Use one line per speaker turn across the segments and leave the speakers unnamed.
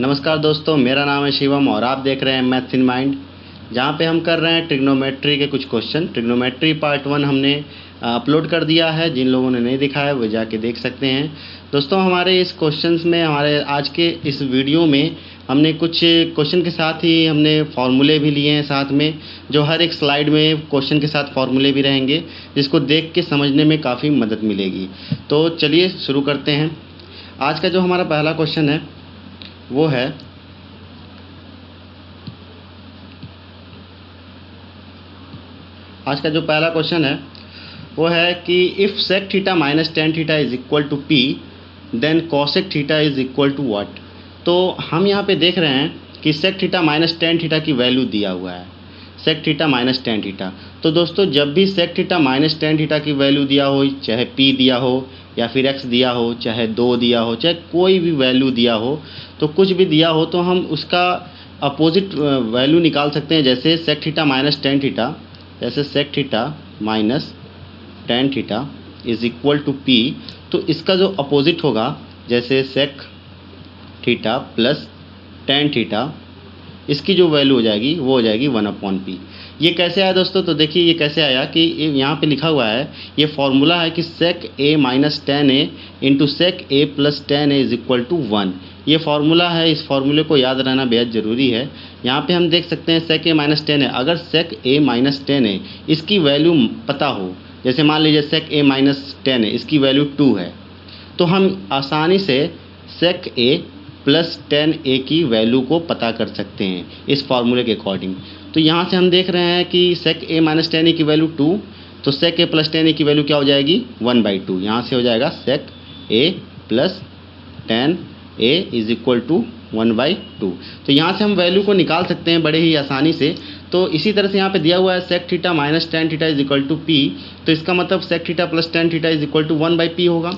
नमस्कार दोस्तों, मेरा नाम है शिवम और आप देख रहे हैं मैथ्स इन माइंड, जहाँ पे हम कर रहे हैं ट्रिग्नोमेट्री के कुछ क्वेश्चन। ट्रिग्नोमेट्री पार्ट 1 हमने अपलोड कर दिया है। जिन लोगों ने नहीं देखा है वो जाके देख सकते हैं। दोस्तों, हमारे इस क्वेश्चंस में, हमारे आज के इस वीडियो में हमने कुछ क्वेश्चन के साथ ही हमने फार्मूले भी लिए हैं साथ में, जो हर एक स्लाइड में क्वेश्चन के साथ फार्मूले भी रहेंगे, जिसको देख के समझने में काफ़ी मदद मिलेगी। तो चलिए शुरू करते हैं। आज का जो हमारा पहला क्वेश्चन है वो है कि if sec theta minus ten theta is equal to p then cosec theta is equal to what. तो हम यहाँ पे देख रहे हैं कि sec theta minus ten theta की वैल्यू दिया हुआ है, sec theta minus ten theta. तो दोस्तों, जब भी sec theta minus ten theta की वैल्यू दिया हो, चाहे पी दिया हो या फिर एक्स दिया हो, चाहे 2 दिया हो, चाहे कोई भी वैल्यू दिया हो, तो कुछ भी दिया हो तो हम उसका अपोजिट वैल्यू निकाल सकते हैं। जैसे sec theta minus ten theta, जैसे sec theta minus ten theta is equal to p, तो इसका जो अपोजिट होगा, जैसे sec theta plus ten theta, इसकी जो वैल्यू हो जाएगी वो हो जाएगी 1/p। ये कैसे आया दोस्तों? तो देखिए ये कैसे आया कि यहाँ पे लिखा हुआ है, ये फॉर्मूला है कि sec A minus tan A into sec A plus tan A is equal to 1। ये फार्मूला है, इस फार्मूले को याद रहना बेहद ज़रूरी है। यहाँ पे हम देख सकते हैं सेक ए माइनस टेन है। अगर सेक ए माइनस टेन है इसकी वैल्यू पता हो, जैसे मान लीजिए सेक ए माइनस टेन है, इसकी वैल्यू 2 है, तो हम आसानी से सेक ए प्लस टेन ए की वैल्यू को पता कर सकते हैं इस फार्मूले के अकॉर्डिंग। तो यहाँ से हम देख रहे हैं कि सेक ए माइनस टेन ए की वैल्यू 2, तो सेक ए प्लस टेन ए की वैल्यू क्या हो जाएगी? 1/2। यहाँ से हो जाएगा sec A plus tan A is equal to 1/2। तो यहाँ से हम वैल्यू को निकाल सकते हैं बड़े ही आसानी से। तो इसी तरह से यहाँ पे दिया हुआ है sec theta minus ten theta is equal to p, तो इसका मतलब sec theta plus ten theta is equal to 1/p होगा।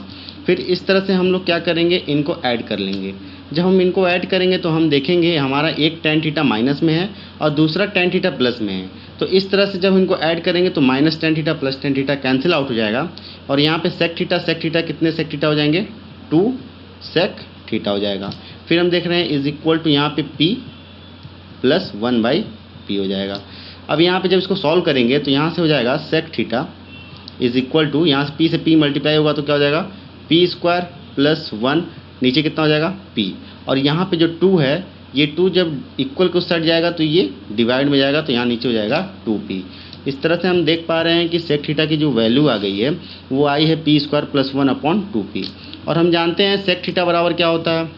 फिर इस तरह से हम लोग क्या करेंगे, इनको ऐड कर लेंगे। जब हम इनको ऐड करेंगे तो हम देखेंगे हमारा एक टेन थीटा माइनस में है और दूसरा टेन थीटा प्लस में है। तो इस तरह से जब इनको ऐड करेंगे तो minus tan theta plus tan theta cancel out हो जाएगा, और यहाँ पे सेक थीटा कितने सेक थीटा हो जाएंगे? 2 सेक थीटा हो जाएगा। फिर हम देख रहे हैं इज इक्वल टू यहाँ पे p प्लस 1/p हो जाएगा। अब यहाँ पे जब इसको सॉल्व करेंगे तो यहाँ से हो जाएगा sec theta is equal to, यहाँ से p से p मल्टीप्लाई होगा तो क्या हो जाएगा? p स्क्वायर प्लस 1, नीचे कितना हो जाएगा? p। और यहाँ पे जो 2 है, ये 2 जब इक्वल के उस साइड जाएगा तो ये डिवाइड में जाएगा, तो यहाँ नीचे हो जाएगा 2p। इस तरह से हम देख पा रहे हैं कि सेक थीटा की जो वैल्यू आ गई है वो आई है p स्क्वायर प्लस 1/2p। और हम जानते हैं सेक थीटा बराबर क्या होता है?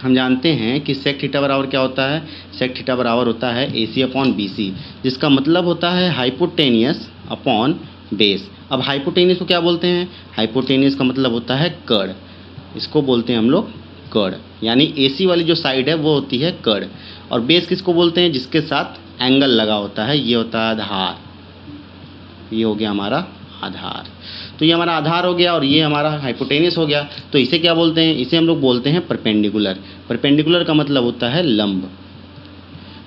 हम जानते हैं कि सेक थीटा बराबर क्या होता है? सेक थीटा बराबर होता है AC/BC, जिसका मतलब होता है हाइपोटेनियस अपॉन बेस। अब हाइपोटेनियस को क्या बोलते हैं? हाइपोटेनियस का मतलब होता है कड़, इसको बोलते हैं हम लोग कड़, यानी AC वाली जो साइड है वो होती है कड़। और बेस किसको बोलते हैं? जिसके साथ एंगल लगा होता है, ये होता है आधार। ये हो गया हमारा आधार। तो ये हमारा आधार हो गया और ये हमारा हाइपोटेनियस हो गया। तो इसे क्या बोलते हैं? इसे हम लोग बोलते हैं परपेंडिकुलर। परपेंडिकुलर का मतलब होता है लंब।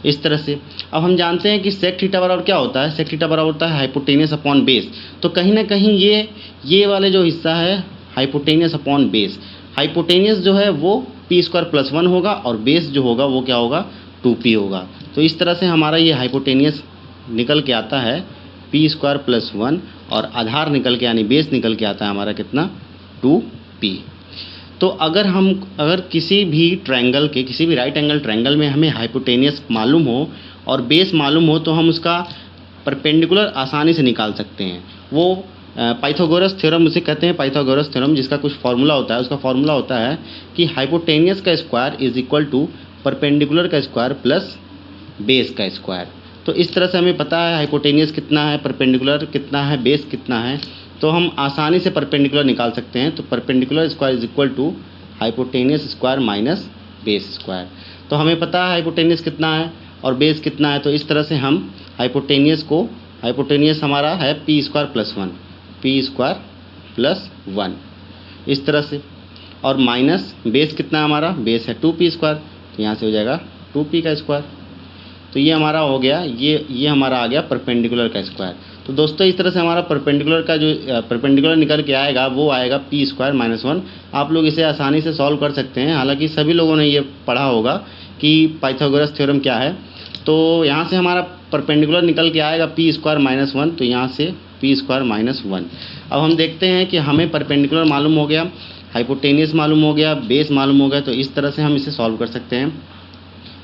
इस तरह से अब हम जानते हैं कि सेक थीटा बराबर क्या होता है? सेक थीटा बराबर होता है हाइपोटेनियस अपॉन बेस। तो कहीं ना कहीं ये वाले जो हिस्सा है हाइपोटेनियस अपॉन बेस, हाइपोटेनियस जो है वो p स्क्वायर प्लस 1 होगा और बेस जो होगा वो क्या होगा? 2p होगा। तो इस तरह से हमारा ये हाइपोटेनियस निकल के आता है p स्क्वायर प्लस 1, और आधार निकल के, यानी बेस निकल के आता है हमारा कितना? 2p। तो अगर किसी भी ट्रायंगल के, किसी भी राइट एंगल ट्रायंगल में हमें हाइपोटेनियस मालूम हो और बेस मालूम हो, तो हम उसका परपेंडिकुलर आसानी से निकाल सकते हैं। वो पाइथागोरस थ्योरम उसे कहते हैं, पाइथागोरस थ्योरम, जिसका कुछ फार्मूला होता है। उसका फार्मूला होता है कि हाइपोटेनियस का square is equal to perpendicular का स्क्वायर प्लस बेस का स्क्वायर। तो इस तरह से हमें पता है हाइपोटेनियस कितना है, परपेंडिकुलर कितना है, बेस कितना है, तो हम आसानी से परपेंडिकुलर निकाल सकते हैं। तो perpendicular square is equal to hypotenuse square minus base square. तो हमें पता है हाइपोटेनियस कितना है और बेस कितना है। तो इस तरह से हम हाइपोटेनियस हमारा है p square plus 1, p square plus 1, इस तरह से। और माइनस बेस कितना है हमारा? बेस है 2p स्क्वायर, तो यहाँ से हो जाएगा 2p का स्क्वायर। तो ये हमारा हो गया, ये हमारा आ गया परपेंडिकुलर का स्क्वायर। तो दोस्तों इस तरह से हमारा परपेंडिकुलर का जो परपेंडिकुलर निकल के आएगा वो आएगा पी स्क्वायर माइनस 1। आप लोग इसे आसानी से सॉल्व कर सकते हैं, हालांकि सभी लोगों ने ये पढ़ा होगा कि पाइथागोरस थ्योरम क्या है। तो यहाँ से हमारा परपेंडिकुलर निकल के आएगा पी स्क्वायर माइनस 1, तो यहाँ से पी स्क्वायर माइनस 1। अब हम देखते हैं कि हमें परपेंडिकुलर मालूम हो गया, हाइपोटेनियस मालूम हो गया, बेस मालूम हो गया, तो इस तरह से हम इसे सॉल्व कर सकते हैं।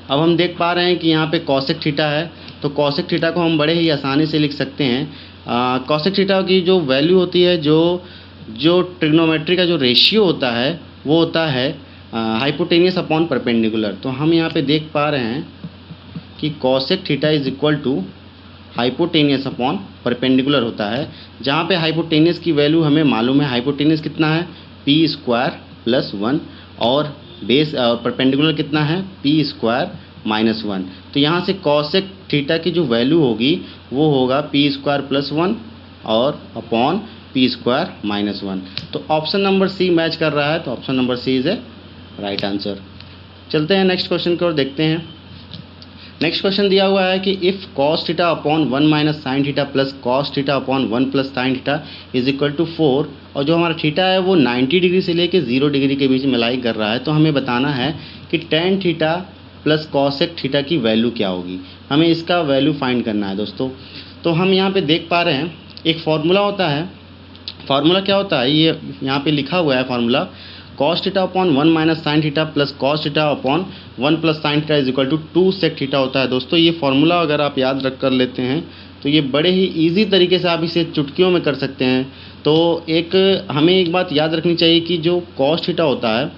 अब हम देख पा रहे हैं कि यहाँ पे कॉसेक थीटा है, तो कॉसेक थीटा को हम बड़े ही आसानी से लिख सकते हैं। कॉसेक थीटा की जो वैल्यू होती है, जो ट्रिग्नोमेट्री का जो रेशियो होता है वो होता है हाइपोटेनियस अपॉन परपेंडिकुलर। तो हम यहाँ पे देख पा रहे हैं कि cosec theta is equal to hypotenuse upon perpendicular होता है, जहाँ पे हाइपोटेनियस की वैल्यू हमें मालूम है। हाइपोटेनियस कितना है, पी स्क्वायर प्लस 1, और बेस परपेंडिकुलर कितना है, पी स्क्वायर माइनस 1। तो यहाँ से कॉसेक थीटा की जो वैल्यू होगी वो होगा पी स्क्वायर प्लस 1 और अपॉन पी स्क्वायर माइनस 1। तो ऑप्शन नंबर सी मैच कर रहा है, तो option number C is a right answer. चलते हैं नेक्स्ट क्वेश्चन की ओर, देखते हैं। नेक्स्ट क्वेश्चन दिया हुआ है कि if cos theta upon 1 minus sine theta plus cos theta upon 1 plus sine theta is equal to 4, और जो हमारा थीटा है वो 90 डिग्री से लेके 0 डिग्री के बीच में लाई कर रहा है। तो हमें बताना है कि tan theta plus cosec theta की वैल्यू क्या होगी, हमें इसका वैल्यू फाइंड करना है दोस्तों। तो हम यहाँ पे देख पा रहे हैं एक फार्मूला होता है। फार्मूला क्या होता है, ये यहाँ पे लिखा हुआ है formula, cos theta upon 1 minus sine theta plus cos theta upon 1 plus sine theta is equal to 2 sec theta होता है। दोस्तों ये फार्मूला अगर आप याद रख कर लेते हैं तो ये बड़े ही ईजी तरीके से आप इसे चुटकियों में कर सकते हैं। तो हमें एक बात याद रखनी चाहिए कि जो कॉस थीटा होता है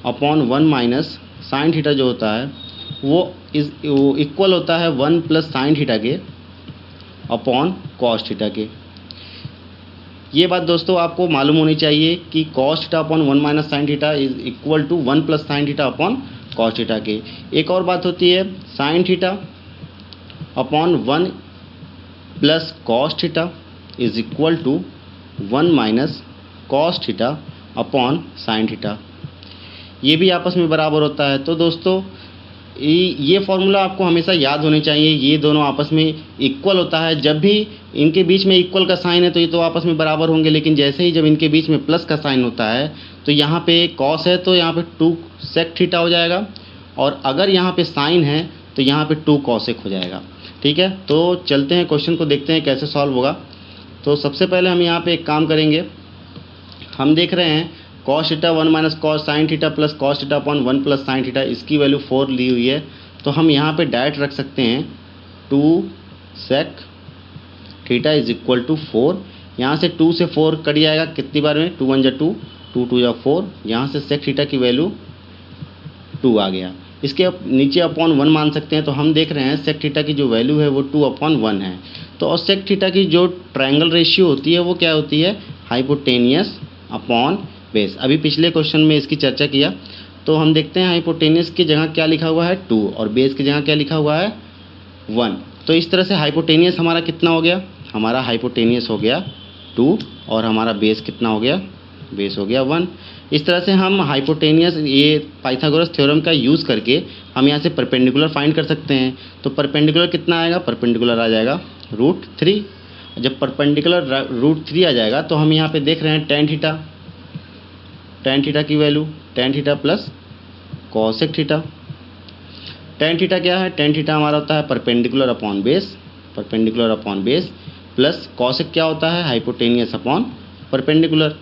अपॉन 1 माइनस साइन थीटा जो होता है वो इक्वल होता है 1 प्लस साइन थीटा के अपॉन कॉस थीटा के। ये बात दोस्तों आपको मालूम होनी चाहिए कि cos theta upon 1 minus sine theta is equal to 1 plus sine theta upon cos theta के। एक और बात होती है sine theta upon 1 plus cos theta is equal to 1 minus cos theta upon sine theta, ये भी आपस में बराबर होता है। तो दोस्तों ये फॉर्मूला आपको हमेशा याद होने चाहिए, ये दोनों आपस में इक्वल होता है। जब भी इनके बीच में इक्वल का साइन है तो ये तो आपस में बराबर होंगे, लेकिन जैसे ही जब इनके बीच में प्लस का साइन होता है तो यहाँ पे कॉस है तो यहाँ पे 2 सेक थीटा हो जाएगा, और अगर यहाँ पे साइन है तो यहाँ पे 2 कॉसेक हो जाएगा। ठीक है, तो चलते हैं क्वेश्चन को देखते हैं कैसे सॉल्व होगा। तो सबसे पहले हम यहाँ पे एक काम करेंगे, हम देख रहे हैं cos theta 1 minus cos sine theta plus cos theta upon 1 plus sine theta, इसकी वैल्यू 4 ली हुई है। तो हम यहाँ पे डायरेक्ट रख सकते हैं 2 sec theta is equal to 4। यहाँ से 2 से 4 कट जाएगा कितनी बार में, 2 1 जा 2, 2 2 जा 4, यहाँ से सेक थीटा की वैल्यू 2 आ गया। इसके नीचे अपॉन 1 मान सकते हैं। तो हम देख रहे हैं सेक थीटा की जो वैल्यू है वो 2 अपॉन 1 है। तो और सेक थीटा की जो ट्रायंगल रेशियो होती है वो क्या होती है, हाइपोटेनियस अपॉन बेस। अभी पिछले क्वेश्चन में इसकी चर्चा किया। तो हम देखते हैं हाइपोटेनियस की जगह क्या लिखा हुआ है 2, और बेस की जगह क्या लिखा हुआ है 1। तो इस तरह से हाइपोटेनियस हमारा कितना हो गया, हमारा हाइपोटेनियस हो गया 2, और हमारा बेस कितना हो गया, बेस हो गया 1। इस तरह से हम हाइपोटेनियस, ये पाइथागोरस थ्योरम का यूज़ करके हम यहाँ से परपेंडिकुलर फाइंड कर सकते हैं। तो परपेंडिकुलर कितना आएगा, परपेंडिकुलर आ जाएगा √3। जब परपेंडिकुलर √3 आ जाएगा तो हम यहाँ पे देख रहे हैं टेन थीटा की value, tan theta plus cosec theta. Tan theta क्या है, टेन थीटा हमारा होता है perpendicular upon base, perpendicular upon base, plus cosec क्या होता है, हाइपोटेनियस अपॉन परपेंडिकुलर।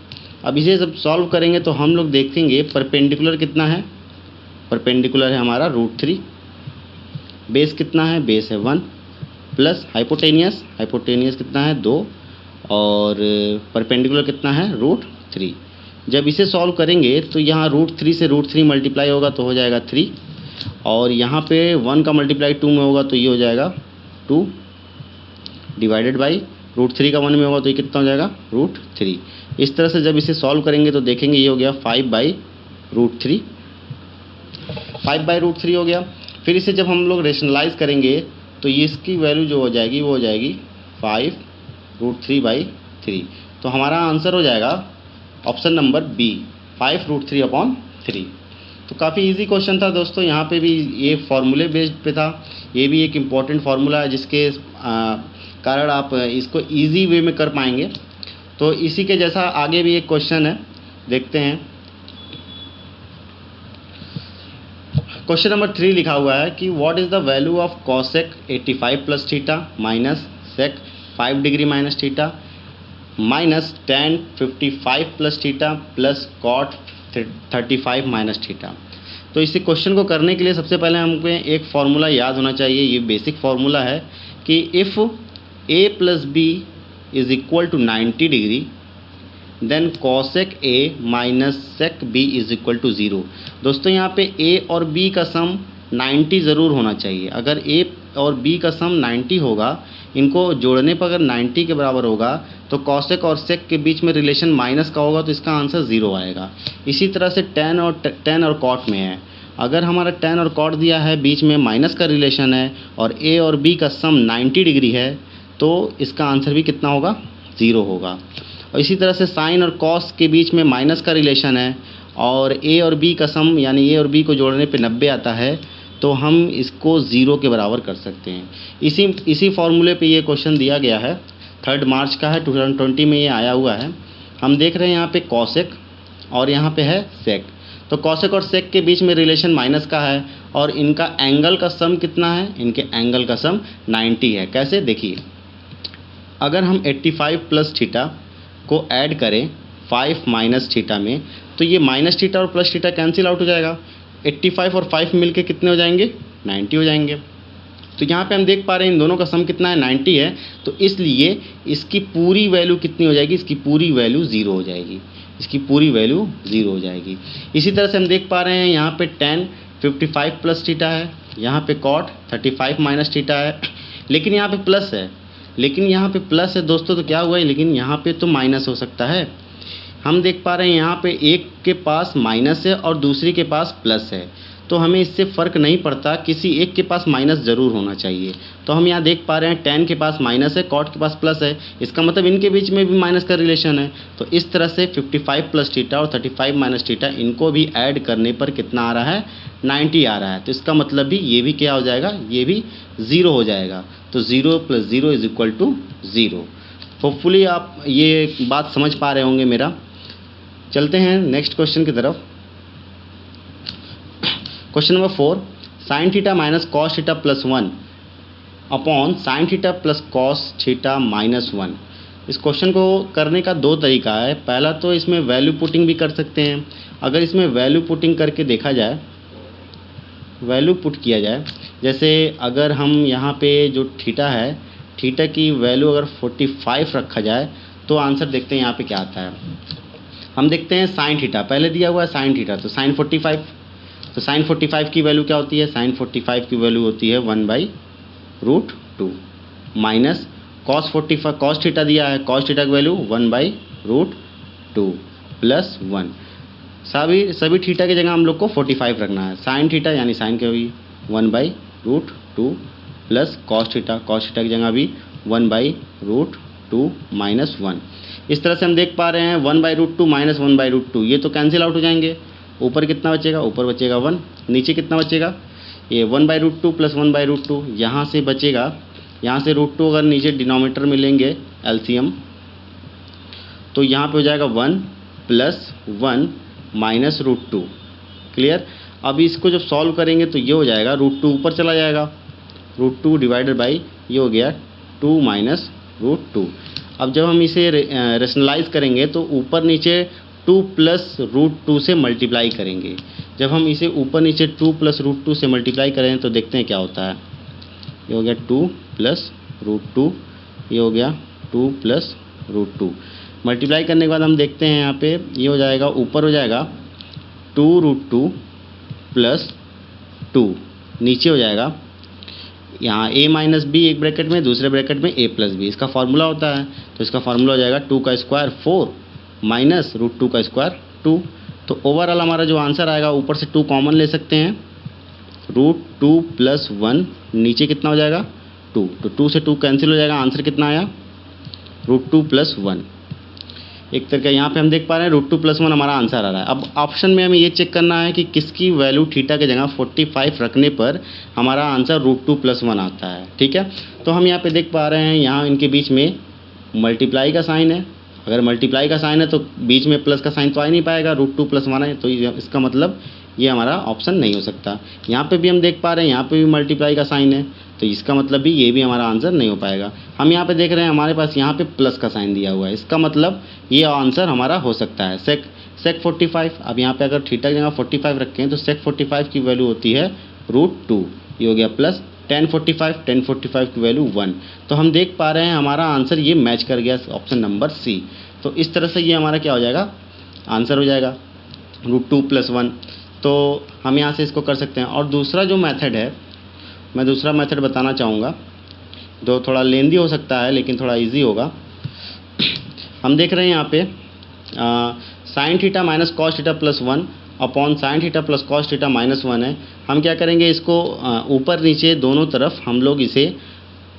अब इसे जब सॉल्व करेंगे तो हम लोग देखेंगे परपेंडिकुलर कितना है, परपेंडिकुलर है हमारा √3, बेस कितना है, बेस है 1, प्लस हाइपोटेनियस, हाइपोटेनियस कितना है 2, और परपेंडिकुलर कितना है √3। जब इसे सॉल्व करेंगे तो यहाँ √3 से √3 मल्टीप्लाई होगा तो हो जाएगा 3, और यहाँ पे 1 का मल्टीप्लाई 2 में होगा तो ये हो जाएगा 2 डिवाइडेड बाई √3 का 1 में होगा तो ये कितना हो जाएगा √3। इस तरह से जब इसे सॉल्व करेंगे तो देखेंगे ये हो गया 5/√3, 5/√3 हो गया। फिर इसे जब हम लोग रेशनलाइज करेंगे तो ये इसकी वैल्यू जो हो जाएगी वो हो जाएगी 5√3/3। तो हमारा आंसर हो जाएगा ऑप्शन नंबर बी, 5√3/3। तो काफ़ी इजी क्वेश्चन था दोस्तों, यहाँ पे भी ये फार्मूले बेस्ड पे था। ये भी एक इम्पॉर्टेंट फार्मूला है जिसके कारण आप इसको ईजी वे में कर पाएंगे। तो इसी के जैसा आगे भी एक क्वेश्चन है, देखते हैं। क्वेश्चन नंबर 3 लिखा हुआ है कि what is the value of cosec 85 plus theta minus sec 5 degree minus theta minus tan 55 plus theta plus cot 35 minus theta. तो इसी क्वेश्चन को करने के लिए सबसे पहले हमको एक फार्मूला याद होना चाहिए। ये बेसिक फार्मूला है कि if a plus b is equal to 90 degree then cosec a minus sec b is equal to 0। दोस्तों यहाँ पे a और b का सम 90 ज़रूर होना चाहिए। अगर a और b का सम 90 होगा, इनको जोड़ने पर अगर 90 के बराबर होगा, तो कॉसेक और सेक के बीच में रिलेशन माइनस का होगा, तो इसका आंसर 0 आएगा। इसी तरह से tan और कॉट में है, अगर हमारा tan और कॉट दिया है, बीच में माइनस का रिलेशन है और a और b का सम 90 डिग्री है, तो इसका आंसर भी कितना होगा, 0 होगा। और इसी तरह से साइन और कॉस के बीच में माइनस का रिलेशन है और a और b का सम यानी a और b को जोड़ने पे 90 आता है, तो हम इसको 0 के बराबर कर सकते हैं। इसी फॉर्मूले पे ये क्वेश्चन दिया गया है, 3 मार्च का है, 2020 में ये आया हुआ है। हम देख रहे हैं यहाँ पे कॉसेक और यहाँ पे है सेक। तो कॉसेक और सेक के बीच में रिलेशन माइनस का है और इनका एंगल का सम कितना है, इनके एंगल का सम 90 है। कैसे, देखिए, अगर हम 85 प्लस थीटा को ऐड करें 5 माइनस थीटा में, तो ये माइनस थीटा और प्लस थीटा कैंसिल आउट हो जाएगा। 85 और 5 मिलके कितने हो जाएंगे, 90 हो जाएंगे। तो यहाँ पे हम देख पा रहे हैं इन दोनों का सम कितना है, 90 है। तो इसलिए इसकी पूरी वैल्यू कितनी हो जाएगी, इसकी पूरी वैल्यू 0 हो जाएगी, इसकी पूरी वैल्यू 0 हो जाएगी। इसी तरह से हम देख पा रहे हैं यहाँ पे tan 55 प्लस थीटा है, यहाँ पे cot 35 माइनस थीटा है, लेकिन यहाँ पे प्लस है, दोस्तों। तो क्या हुआ है, लेकिन यहाँ पे तो माइनस हो सकता है। हम देख पा रहे हैं यहाँ पे एक के पास माइनस है और दूसरी के पास प्लस है, तो हमें इससे फ़र्क नहीं पड़ता, किसी एक के पास माइनस ज़रूर होना चाहिए। तो हम यहाँ देख पा रहे हैं tan के पास माइनस है, cot के पास प्लस है, इसका मतलब इनके बीच में भी माइनस का रिलेशन है। तो इस तरह से 55 प्लस थीटा और 35 माइनस थीटा, इनको भी ऐड करने पर कितना आ रहा है, 90 आ रहा है। तो इसका मतलब भी ये भी क्या हो जाएगा, ये भी 0 हो जाएगा। तो 0 plus 0 is equal to 0। Hopefully आप ये बात समझ पा रहे होंगे मेरा। चलते हैं नेक्स्ट क्वेश्चन की तरफ। Question number 4, sine theta minus cos theta plus 1 upon sine theta plus cos theta minus 1। इस क्वेश्चन को करने का 2 तरीका है। पहला तो इसमें वैल्यू पुटिंग भी कर सकते हैं। अगर इसमें वैल्यू पुटिंग करके देखा जाए, वैल्यू पुट किया जाए, जैसे अगर हम यहाँ पे जो थीटा है, थीटा की वैल्यू अगर 45 रखा जाए, तो आंसर देखते हैं यहाँ पे क्या आता है। हम देखते हैं साइन थीटा, पहले दिया हुआ है साइन थीटा, तो साइन 45, तो साइन 45 की वैल्यू क्या होती है, साइन 45 की वैल्यू होती है 1/√2 माइनस कॉस 45, कॉस थीटा दिया है, कॉस थीटा की वैल्यू 1/√2 प्लस 1। सभी थीटा की जगह हम लोग को 45 रखना है। साइन थीटा यानी साइन की भी 1/√2 प्लस कॉस थीटा की जगह भी 1/√2 माइनस 1। इस तरह से हम देख पा रहे हैं 1/√2 माइनस 1/√2, ये तो कैंसिल आउट हो जाएंगे। ऊपर कितना बचेगा, ऊपर बचेगा 1, नीचे कितना बचेगा, ये 1/√2 प्लस 1/√2, यहाँ से बचेगा, यहाँ से √2 अगर नीचे डिनोमिनेटर में लेंगे एलसीएम, तो यहाँ पे हो जाएगा 1 प्लस 1 माइनस √2। क्लियर। अब इसको जब सॉल्व करेंगे तो ये हो जाएगा, √2 ऊपर चला जाएगा, √2 डिवाइडेड बाई ये हो गया 2 माइनस √2। अब जब हम इसे रेशनलाइज करेंगे तो ऊपर नीचे 2 प्लस √2 से मल्टीप्लाई करेंगे। जब हम इसे ऊपर नीचे 2 प्लस √2 से मल्टीप्लाई करें तो देखते हैं क्या होता है। ये हो गया 2 प्लस √2, ये हो गया 2 प्लस √2। मल्टीप्लाई करने के बाद हम देखते हैं यहाँ पे ये हो जाएगा, ऊपर हो जाएगा 2√2 प्लस 2, नीचे हो जाएगा यहाँ a माइनस बी एक ब्रैकेट में, दूसरे ब्रैकेट में a प्लस बी। इसका फार्मूला होता है, तो इसका फार्मूला हो जाएगा 2 का स्क्वायर 4 माइनस √2 का स्क्वायर 2। तो ओवरऑल हमारा जो आंसर आएगा, ऊपर से 2 कॉमन ले सकते हैं, √2 प्लस 1, नीचे कितना हो जाएगा 2, तो 2 से 2 कैंसिल हो जाएगा, आंसर कितना आया √2 प्लस 1। एक तरह का यहाँ पे हम देख पा रहे हैं √2+1 हमारा आंसर आ रहा है। अब ऑप्शन में हमें ये चेक करना है कि किसकी वैल्यू थीटा के जगह 45 रखने पर हमारा आंसर √2+1 आता है। ठीक है, तो हम यहाँ पे देख पा रहे हैं यहाँ इनके बीच में मल्टीप्लाई का साइन है। अगर मल्टीप्लाई का साइन है तो बीच में प्लस का साइन तो आ ही नहीं पाएगा, √2+1 है, तो इसका मतलब ये हमारा ऑप्शन नहीं हो सकता। यहाँ पे भी हम देख पा रहे हैं यहाँ पे भी मल्टीप्लाई का साइन है, तो इसका मतलब भी ये भी हमारा आंसर नहीं हो पाएगा। हम यहाँ पे देख रहे हैं हमारे पास यहाँ पे प्लस का साइन दिया हुआ है, इसका मतलब ये आंसर हमारा हो सकता है सेक 45। अब यहाँ पे अगर थीटा की जगह 45 रखें तो सेक 45 की वैल्यू होती है √2, ये हो गया प्लस tan 45 की वैल्यू 1। तो हम देख पा रहे हैं हमारा आंसर ये मैच कर गया ऑप्शन नंबर सी। तो इस तरह से ये हमारा क्या हो जाएगा, आंसर हो जाएगा √2+1। तो हम यहाँ से इसको कर सकते हैं। और दूसरा जो मेथड है, मैं दूसरा मेथड बताना चाहूँगा जो थोड़ा लेंदी हो सकता है लेकिन थोड़ा इजी होगा। हम देख रहे हैं यहाँ पे sin theta minus cos theta plus 1 upon sin theta plus cos theta minus 1 है। हम क्या करेंगे, इसको ऊपर नीचे दोनों तरफ हम लोग इसे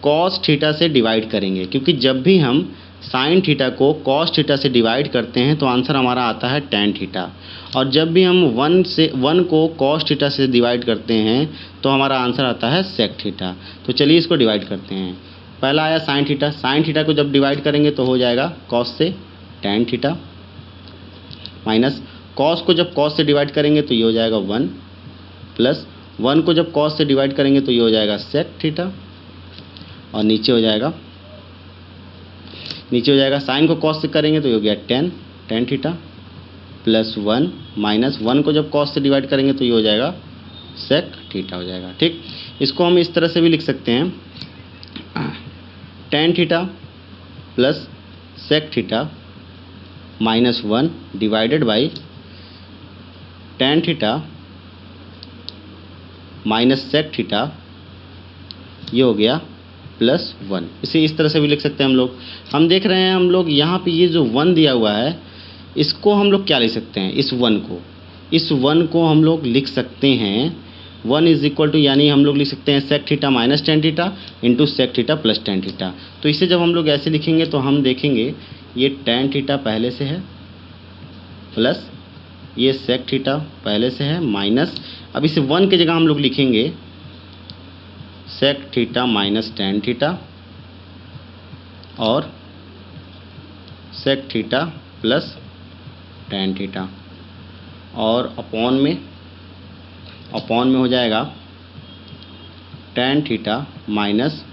कॉस थीटा से डिवाइड करेंगे, क्योंकि जब भी हम sin थीटा को कॉस थीटा से डिवाइड करते हैं तो आंसर हमारा आता है tan थीटा, और जब भी हम 1 को कॉस थीटा से डिवाइड करते हैं तो हमारा आंसर आता है सेक थीटा। तो चलिए इसको डिवाइड करते हैं। पहला आया sin थीटा को जब डिवाइड करेंगे तो हो जाएगा कॉस से tan थीटा, माइनस कॉस को जब कॉस से डिवाइड करेंगे तो ये हो जाएगा 1, प्लस 1 को जब कॉस से डिवाइड करेंगे तो ये हो जाएगा सेक थीटा, और नीचे हो जाएगा साइन को कॉस से करेंगे तो ये हो गया tan थीटा, प्लस 1 माइनस 1 को जब कॉस से डिवाइड करेंगे तो ये हो जाएगा सेक थीटा हो जाएगा। ठीक, इसको हम इस तरह से भी लिख सकते हैं, tan theta plus sec theta minus 1 divided by tan theta minus sec theta, ये हो गया प्लस 1। इसे इस तरह से भी लिख सकते हैं हम लोग। हम देख रहे हैं हम लोग यहाँ पे ये जो 1 दिया हुआ है इसको हम लोग क्या लिख सकते हैं, इस 1 को हम लोग लिख सकते हैं 1 इज इक्वल टू, यानी हम लोग लिख सकते हैं sec theta minus tan theta into sec theta plus tan theta. तो इसे जब हम लोग ऐसे लिखेंगे तो हम देखेंगे ये tan थीटा पहले से है, प्लस ये सेक थीटा पहले से है, माइनस अब इसे 1 की जगह हम लोग लिखेंगे sec theta minus tan theta और sec theta plus tan theta, और अपॉन में हो जाएगा tan theta minus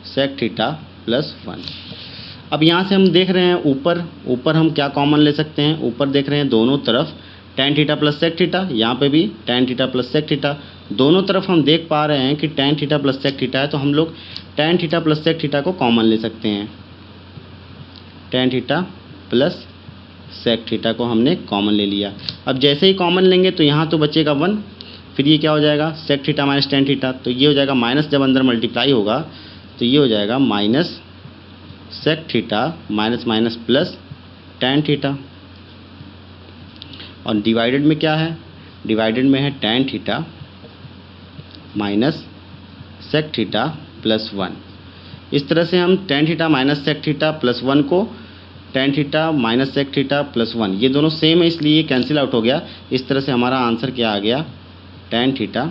sec theta plus 1। अब यहाँ से हम देख रहे हैं ऊपर हम क्या कॉमन ले सकते हैं, ऊपर देख रहे हैं दोनों तरफ tan theta plus sec theta, यहाँ पे भी tan theta plus sec theta, दोनों तरफ हम देख पा रहे हैं कि tan theta plus sec theta है, तो हम लोग tan theta plus sec theta को कॉमन ले सकते हैं। tan theta plus sec theta को हमने कॉमन ले लिया। अब जैसे ही कॉमन लेंगे तो यहाँ तो बचेगा 1, फिर ये क्या हो जाएगा sec theta minus tan theta, तो ये हो जाएगा माइनस, जब अंदर मल्टीप्लाई होगा तो ये हो जाएगा minus sec theta minus minus plus tan theta, और डिवाइडेड में क्या है, डिवाइडेड में है tan theta minus sec theta plus 1। इस तरह से हम tan theta minus sec theta plus 1 को tan theta minus sec theta plus 1, ये दोनों सेम है इसलिए कैंसिल आउट हो गया। इस तरह से हमारा आंसर क्या आ गया, tan theta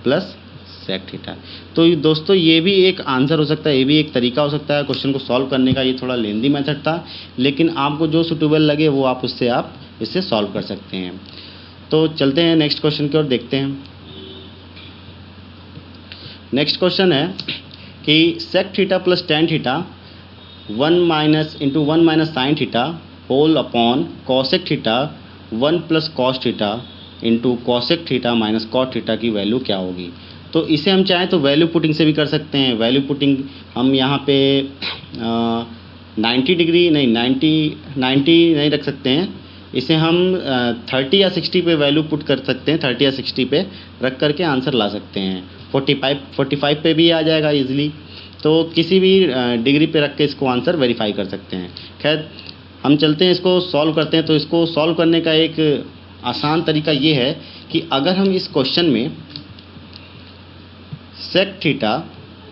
plus sec theta. तो दोस्तों ये भी एक आंसर हो सकता है, ये भी एक तरीका हो सकता है क्वेश्चन को सॉल्व करने का। ये थोड़ा लेंदी मेथड था, लेकिन आपको जो सूटेबल लगे वो आप उससे इसे सॉल्व कर सकते हैं। तो चलते हैं नेक्स्ट क्वेश्चन की ओर, देखते हैं। नेक्स्ट क्वेश्चन है कि sec theta plus tan theta 1 minus into 1 minus sine theta whole upon cosec theta 1 plus cos theta into cosec theta minus cot theta की वैल्यू क्या होगी। तो इसे हम चाहें तो वैल्यू पुटिंग से भी कर सकते हैं। वैल्यू पुटिंग हम यहाँ पे 90 डिग्री नहीं 90 नहीं रख सकते हैं, इसे हम 30 या 60 पे वैल्यू पुट कर सकते हैं। 30 या 60 पे रख करके आंसर ला सकते हैं। 45 पे भी आ जाएगा इजीली, तो किसी भी डिग्री पे रख के इसको आंसर वेरीफाई कर सकते हैं। खैर हम चलते हैं इसको सॉल्व करते हैं। तो इसको सॉल्व करने का एक आसान तरीका ये है कि अगर हम इस क्वेश्चन में सेक थीटा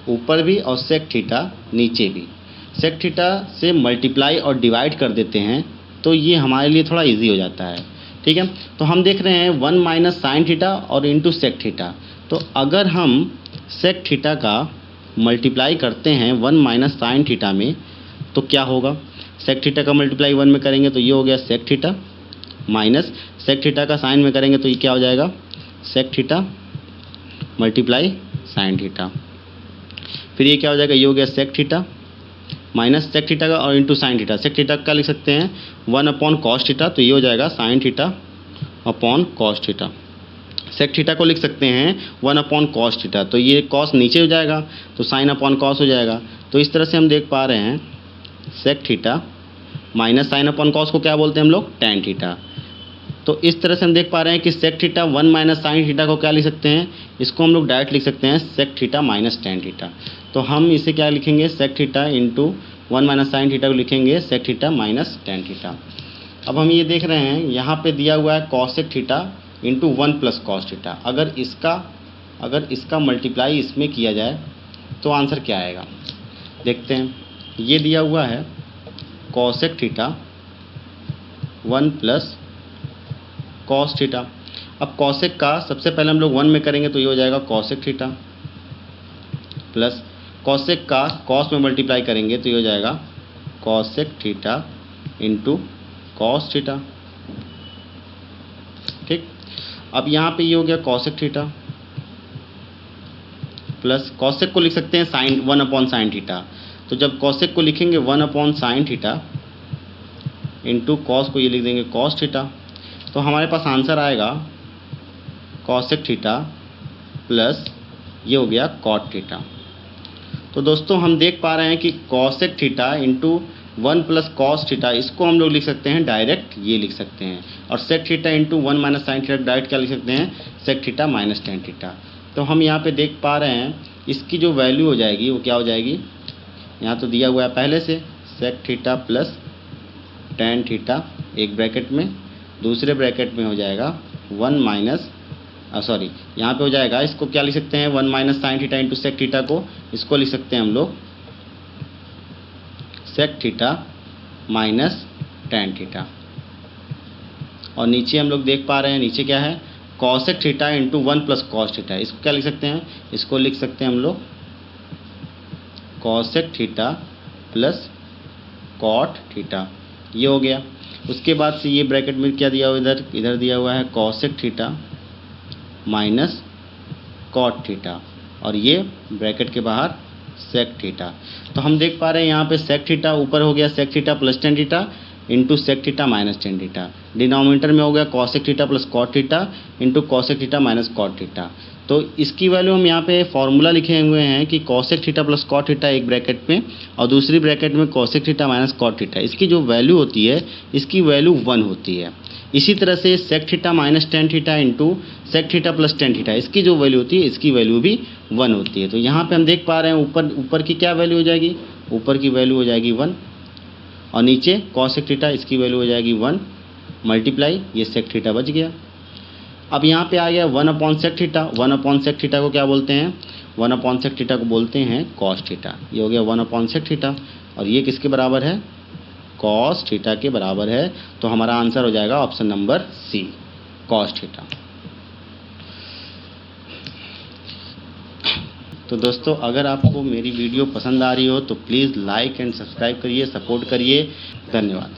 ऊपर भी और सेक थीटा नीचे भी, सेक थीटा से मल्टीप्लाई और डिवाइड कर देते हैं तो ये हमारे लिए थोड़ा इजी हो जाता है। ठीक है, तो हम देख रहे हैं 1 माइनस साइन थीटा और इंटू सेक थीटा। तो अगर हम सेक थीटा का मल्टीप्लाई करते हैं 1 माइनस साइन थीटा में तो क्या होगा, सेक थीटा का मल्टीप्लाई 1 में करेंगे तो ये हो गया sec theta, minus sec theta का साइन में करेंगे तो ये क्या हो जाएगा, sec theta multiply sine theta. फिर ये क्या हो जाएगा, ये हो गया sec theta minus sec theta का और into sine theta. Sec theta का लिख सकते हैं 1 अपॉन कॉस थीटा, तो ये हो जाएगा sine theta upon cos theta. Sec theta को लिख सकते हैं 1 अपॉन कॉस थीटा, तो ये कॉस नीचे हो जाएगा तो साइन अपॉन कॉस हो जाएगा। तो इस तरह से हम देख पा रहे हैं sec theta minus sine upon cos को क्या बोलते हैं हम लोग, टैन थीटा। तो इस तरह से हम देख पा रहे हैं कि sec theta 1 minus sine theta को क्या लिख सकते हैं, इसको हम लोग डायरेक्ट लिख सकते हैं sec theta minus tan theta. तो हम इसे क्या लिखेंगे, sec theta into 1 minus sine theta को लिखेंगे sec theta minus tan theta. अब हम ये देख रहे हैं यहाँ पे दिया हुआ है cosec theta into 1 plus cos theta. अगर इसका मल्टीप्लाई इसमें किया जाए तो आंसर क्या आएगा, देखते हैं। ये दिया हुआ है cosec theta 1 plus cos theta. अब कॉसेक का सबसे पहले हम लोग 1 में करेंगे तो ये हो जाएगा कॉसेक थीटा, प्लस कॉसेक का कॉस में मल्टीप्लाई करेंगे तो ये हो जाएगा cosec theta into cos theta. ठीक, अब यहाँ पे ये हो गया कॉसेक थीटा, प्लस कॉसेक को लिख सकते हैं साइन 1 अपॉन साइन थीटा। तो जब कॉसेक को लिखेंगे 1 upon sine theta into cos को ये लिख देंगे कॉस थीटा, तो हमारे पास आंसर आएगा कॉसेक थीटा प्लस ये हो गया कॉट थीटा। तो दोस्तों हम देख पा रहे हैं कि cosec theta into 1 plus cos theta, इसको हम लोग लिख सकते हैं डायरेक्ट ये लिख सकते हैं, और sec theta into 1 minus sine theta direct क्या लिख सकते हैं, sec theta minus tan theta. तो हम यहाँ पे देख पा रहे हैं इसकी जो वैल्यू हो जाएगी वो क्या हो जाएगी, यहाँ तो दिया हुआ है पहले से sec theta plus tan theta एक ब्रैकेट में, दूसरे ब्रैकेट में हो जाएगा 1 माइनस सॉरी यहाँ पे हो जाएगा, इसको क्या लिख सकते हैं 1 minus sine theta into sec theta को, इसको लिख सकते हैं हम लोग sec theta minus tan theta. और नीचे हम लोग देख पा रहे हैं नीचे क्या है cosec theta into 1 plus cos theta, इसको क्या लिख सकते हैं, इसको लिख सकते हैं हम लोग cosec theta plus cot theta, ये हो गया। उसके बाद से ये ब्रैकेट में क्या दिया हुआ इधर दिया हुआ है cosec theta minus cot theta, और ये ब्रैकेट के बाहर सेक थीटा। तो हम देख पा रहे हैं यहाँ पे सेक थीटा ऊपर हो गया sec theta plus tan theta into sec theta minus tan theta, denominator में हो गया cosec theta plus cot theta into cosec theta minus cot theta. तो इसकी वैल्यू हम यहाँ पे फॉर्मूला लिखे हुए हैं कि cosec theta plus cot theta एक ब्रैकेट में और दूसरी ब्रैकेट में cosec theta minus cot theta, इसकी जो वैल्यू होती है इसकी वैल्यू 1 होती है। इसी तरह से sec theta minus tan theta into sec theta plus tan theta, इसकी जो वैल्यू होती है इसकी वैल्यू भी 1 होती है। तो यहाँ पे हम देख पा रहे हैं ऊपर की क्या वैल्यू हो जाएगी, ऊपर की वैल्यू हो जाएगी 1, और नीचे कॉसेक थीटा इसकी वैल्यू हो जाएगी 1 मल्टीप्लाई ये सेक थीटा बच गया। अब यहाँ पे आ गया 1 upon sec theta, 1 upon sec theta को क्या बोलते हैं, 1 अपॉन सेक थीटा को बोलते हैं कॉस थीटा, ये हो गया 1 अपॉन सेक थीटा, और ये किसके बराबर है, कॉस थीटा के बराबर है। तो हमारा आंसर हो जाएगा option number C cos theta. तो दोस्तों अगर आपको मेरी वीडियो पसंद आ रही हो तो प्लीज़ लाइक एंड सब्सक्राइब करिए, सपोर्ट करिए। धन्यवाद।